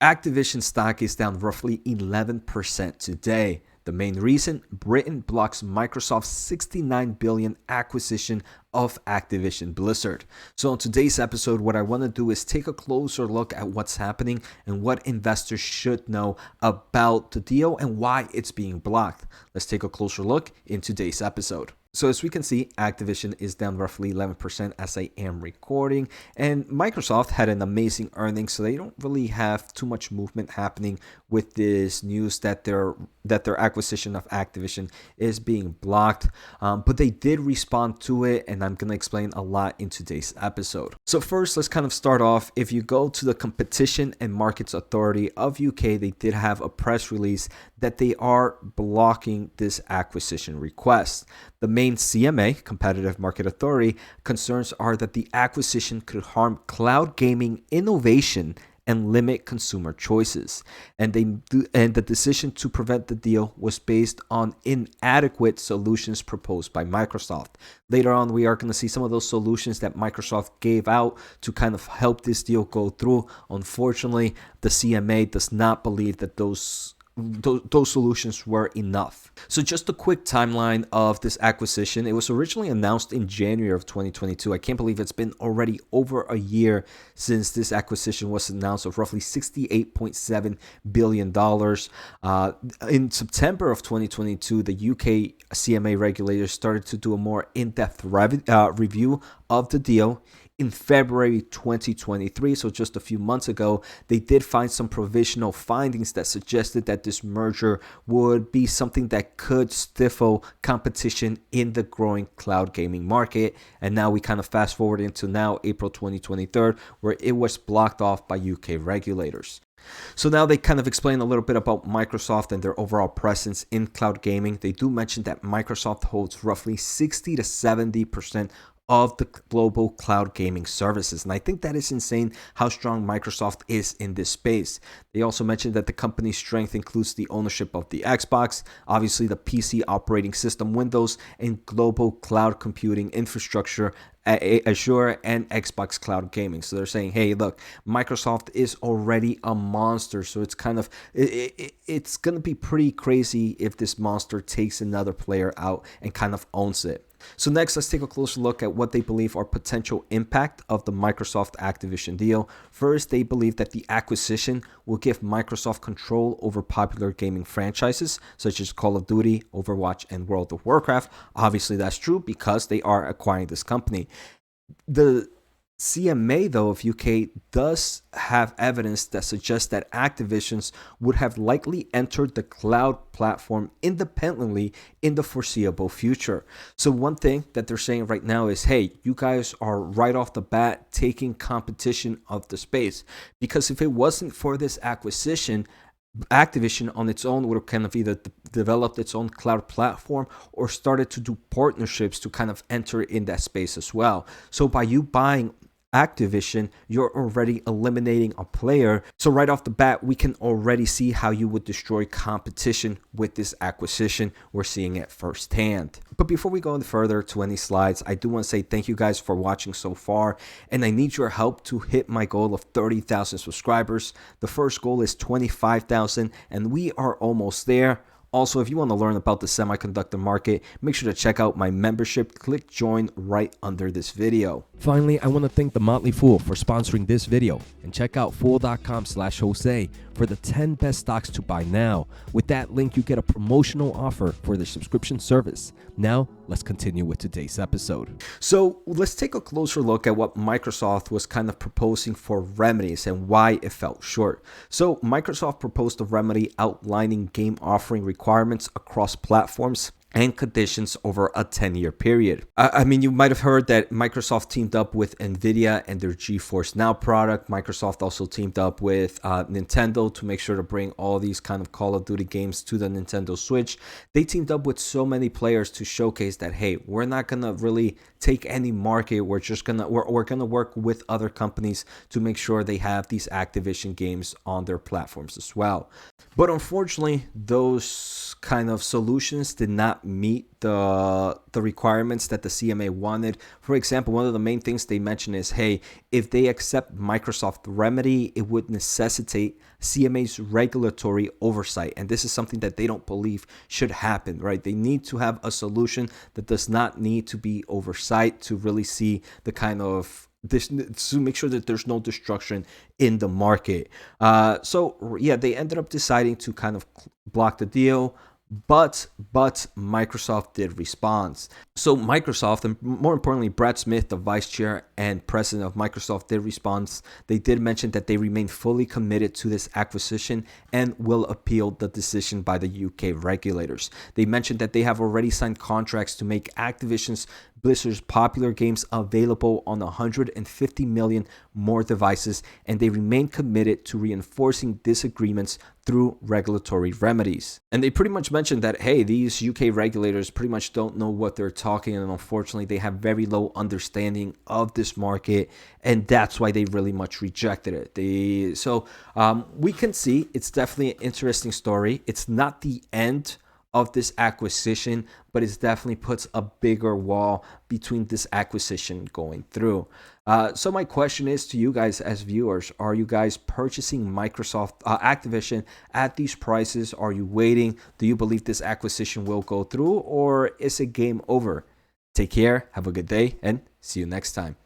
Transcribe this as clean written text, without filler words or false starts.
Activision stock is down roughly 11% today. The main reason, Britain blocks Microsoft's $69 billion acquisition of Activision Blizzard. So in today's episode, what I want to do is take a closer look at what's happening and what investors should know about the deal and why it's being blocked. Let's take a closer look in today's episode. So as we can see, Activision is down roughly 11% as I am recording, and Microsoft had an amazing earnings, so they don't really have too much movement happening with this news that their acquisition of Activision is being blocked. But they did respond to it, and I'm going to explain a lot in today's episode. So first, let's kind of start off. If you go to the Competition and Markets Authority of UK, they did have a press release that they are blocking this acquisition request. The main CMA, Competitive Market Authority, concerns are that the acquisition could harm cloud gaming innovation and limit consumer choices. And the decision to prevent the deal was based on inadequate solutions proposed by Microsoft. Later on, we are going to see some of those solutions that Microsoft gave out to kind of help this deal go through. Unfortunately, the CMA does not believe that those solutions were enough. So just a quick timeline of this acquisition. It was originally announced in January of 2022. I can't believe it's been already over a year since this acquisition was announced of roughly $68.7 billion. In September of 2022, the UK CMA regulators started to do a more in-depth review of the deal. In February 2023, so just a few months ago, they did find some provisional findings that suggested that this merger would be something that could stifle competition in the growing cloud gaming market. And now we kind of fast forward into now April 2023, where it was blocked off by UK regulators. So now they kind of explain a little bit about Microsoft and their overall presence in cloud gaming. They do mention that Microsoft holds roughly 60 to 70% of the global cloud gaming services. And I think that is insane how strong Microsoft is in this space. They also mentioned that the company's strength includes the ownership of the Xbox, obviously the PC operating system Windows, and global cloud computing infrastructure, Azure and Xbox Cloud Gaming. So they're saying, hey, look, Microsoft is already a monster. So it's kind of, it's going to be pretty crazy if this monster takes another player out and kind of owns it. So next, let's take a closer look at what they believe are potential impact of the Microsoft Activision deal. First, they believe that the acquisition will give Microsoft control over popular gaming franchises such as Call of Duty, Overwatch, and World of Warcraft. Obviously, that's true because they are acquiring this company. The CMA, though, of UK does have evidence that suggests that Activision would have likely entered the cloud platform independently in the foreseeable future. So one thing that they're saying right now is, hey, you guys are right off the bat taking competition of the space. Because if it wasn't for this acquisition, Activision on its own would have kind of either developed its own cloud platform or started to do partnerships to kind of enter in that space as well. So by you buying Activision, you're already eliminating a player. So right off the bat, we can already see how you would destroy competition with this acquisition. We're seeing it firsthand. But before we go any further to any slides, I do want to say thank you guys for watching so far. And I need your help to hit my goal of 30,000 subscribers. The first goal is 25,000 and we are almost there. Also, if you want to learn about the semiconductor market, make sure to check out my membership. Click join right under this video. Finally, I want to thank The Motley Fool for sponsoring this video, and check out fool.com/Jose for the 10 best stocks to buy now. With that link, you get a promotional offer for the subscription service. Now, let's continue with today's episode. So let's take a closer look at what Microsoft was kind of proposing for remedies and why it fell short. So Microsoft proposed a remedy outlining game offering requirements across platforms and conditions over a 10-year period. I mean, you might have heard that Microsoft teamed up with NVIDIA and their GeForce Now product. Microsoft also teamed up with Nintendo to make sure to bring all these kind of Call of Duty games to the Nintendo Switch. They teamed up with so many players to showcase that, hey, we're not gonna really take any market. We're just gonna we're gonna work with other companies to make sure they have these Activision games on their platforms as well. But unfortunately, those kind of solutions did not not meet the requirements that the CMA wanted. For example, one of the main things they mentioned is, hey, if they accept Microsoft remedy, it would necessitate CMA's regulatory oversight. And this is something that they don't believe should happen, right? They need to have a solution that does not need to be oversight to really see the kind of this, to make sure that there's no destruction in the market. So yeah, they ended up deciding to kind of block the deal, but Microsoft did respond. So Microsoft, and more importantly, Brad Smith, the vice chair and president of Microsoft, did respond. They did mention that they remain fully committed to this acquisition and will appeal the decision by the UK regulators. They mentioned that they have already signed contracts to make Activision's Blizzard's popular games available on 150 million more devices, and they remain committed to reinforcing disagreements through regulatory remedies. And they pretty much mentioned that, hey, these UK regulators pretty much don't know what they're talking, and unfortunately they have very low understanding of this market, and that's why they really much rejected it. We can see it's definitely an interesting story. It's not the end of this acquisition, but it definitely puts a bigger wall between this acquisition going through. So my question is to you guys as viewers, are you guys purchasing Microsoft Activision at these prices? Are you waiting? Do you believe this acquisition will go through, or is it game over? Take care, have a good day, and see you next time.